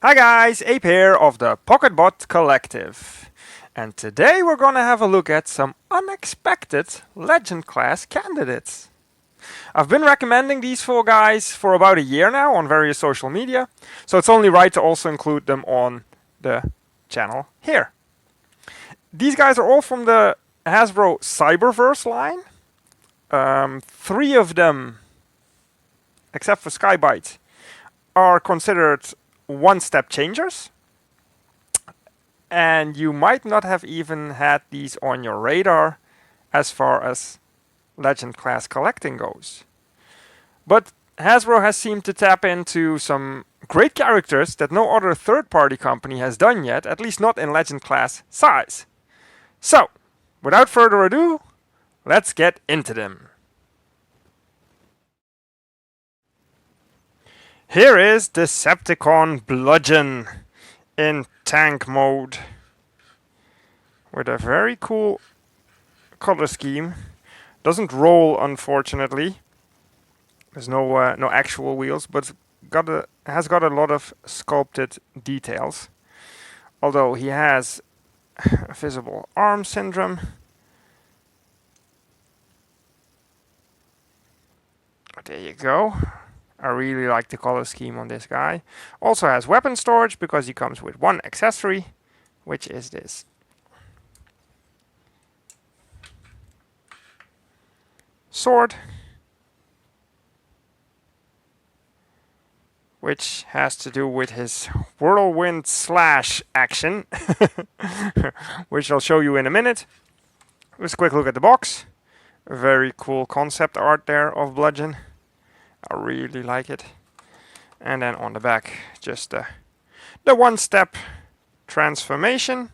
Hi guys, Ape here of the PocketBot Collective. And today we're gonna have a look at some unexpected Legend class candidates. I've been recommending these four guys for about a year now on various social media, so it's only right to also include them on the channel here. These guys are all from the Hasbro Cyberverse line. Three of them, except for Skybite, are considered one-step changers, and you might not have even had these on your radar as far as Legend class collecting goes. But Hasbro has seemed to tap into some great characters that no other third-party company has done yet, at least not in Legend class size. So, without further ado, let's get into them. Here is Decepticon Bludgeon in tank mode with a very cool color scheme. Doesn't roll, unfortunately. There's no actual wheels, but has got a lot of sculpted details. Although he has a visible arm syndrome. There you go. I really like the color scheme on this guy. Also has weapon storage because he comes with one accessory, which is this. Sword, which has to do with his Whirlwind slash action, which I'll show you in a minute. Let's quick look at the box. Very cool concept art there of Bludgeon. I really like it. And then on the back, just the one-step transformation,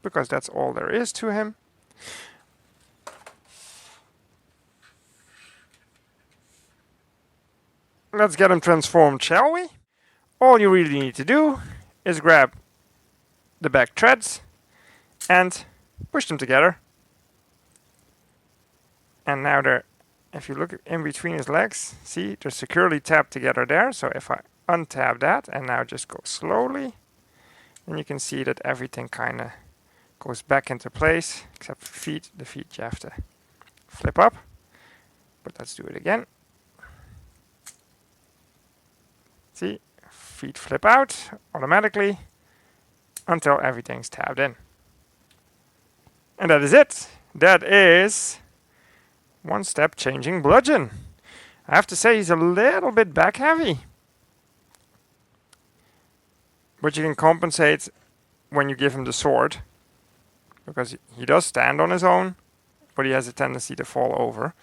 because that's all there is to him. Let's get him transformed, shall we? All you really need to do is grab the back treads and push them together. And now they're, if you look in between his legs, see, they're securely tapped together there. So if I untab that and now just go slowly, then you can see that everything kind of goes back into place, except for feet. The feet you have to flip up. But let's do it again. See, feet flip out automatically until everything's tabbed in. And that is it. That is one-step changing Bludgeon. I have to say he's a little bit back heavy, but you can compensate when you give him the sword, because he does stand on his own, but he has a tendency to fall over.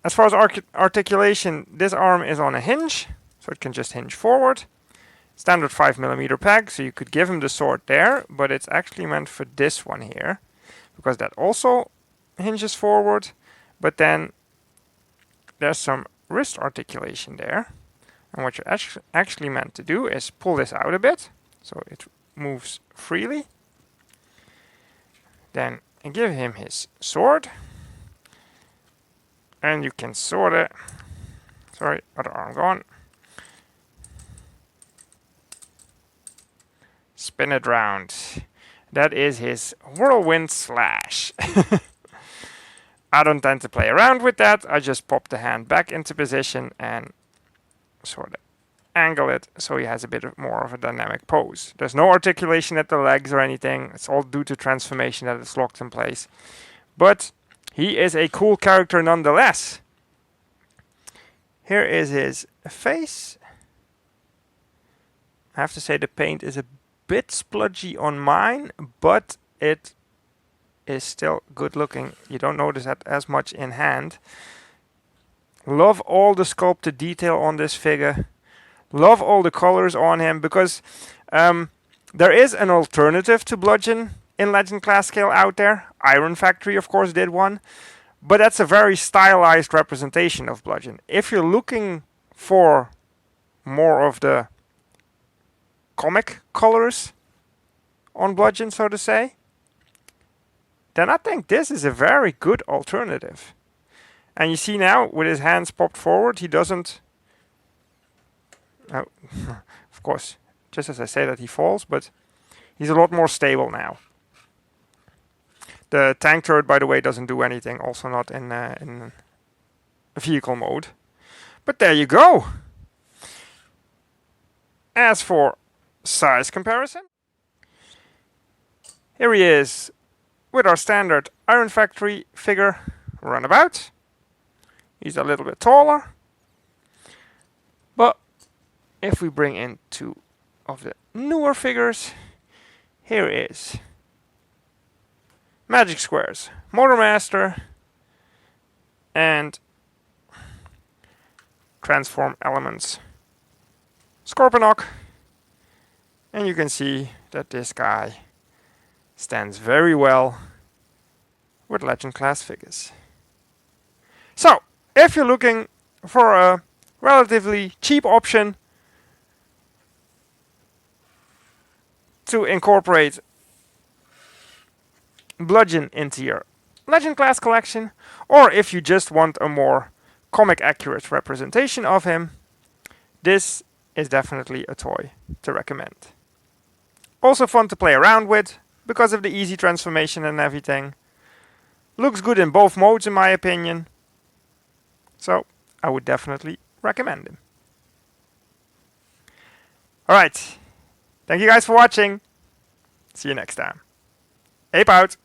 As far as articulation, this arm is on a hinge, so it can just hinge forward. Standard 5mm peg, so you could give him the sword there, but it's actually meant for this one here, because that also hinges forward. But then there's some wrist articulation there. And what you're actually meant to do is pull this out a bit, so it moves freely. Then give him his sword. And you can sort of, sorry, other arm gone. Spin it round. That is his Whirlwind slash. I don't tend to play around with that. I just pop the hand back into position and sort of angle it so he has a bit more of a dynamic pose. There's no articulation at the legs or anything. It's all due to transformation that it's locked in place. But he is a cool character nonetheless. Here is his face. I have to say the paint is a bit spludgy on mine, but it is still good looking. You don't notice that as much in hand. Love all the sculpted detail on this figure. Love all the colors on him, because there is an alternative to Bludgeon in Legend class scale out there. Iron Factory, of course, did one, but that's a very stylized representation of Bludgeon. If you're looking for more of the comic colors on Bludgeon, so to say, then I think this is a very good alternative. And you see now, with his hands popped forward, he doesn't Now, of course, just as I say that he falls, but he's a lot more stable now. The tank turret, by the way, doesn't do anything, also not in vehicle mode. But there you go. As for size comparison, here he is with our standard Iron Factory figure runabout. He's a little bit taller. But if we bring in two of the newer figures, here is Magic Squares, Motormaster, and Transform Elements Scorponok. And you can see that this guy stands very well with Legend class figures. So, if you're looking for a relatively cheap option to incorporate Bludgeon into your Legend class collection, or if you just want a more comic accurate representation of him, this is definitely a toy to recommend. Also fun to play around with because of the easy transformation and everything. Looks good in both modes in my opinion. So I would definitely recommend him. Alright, thank you guys for watching. See you next time. Ape out!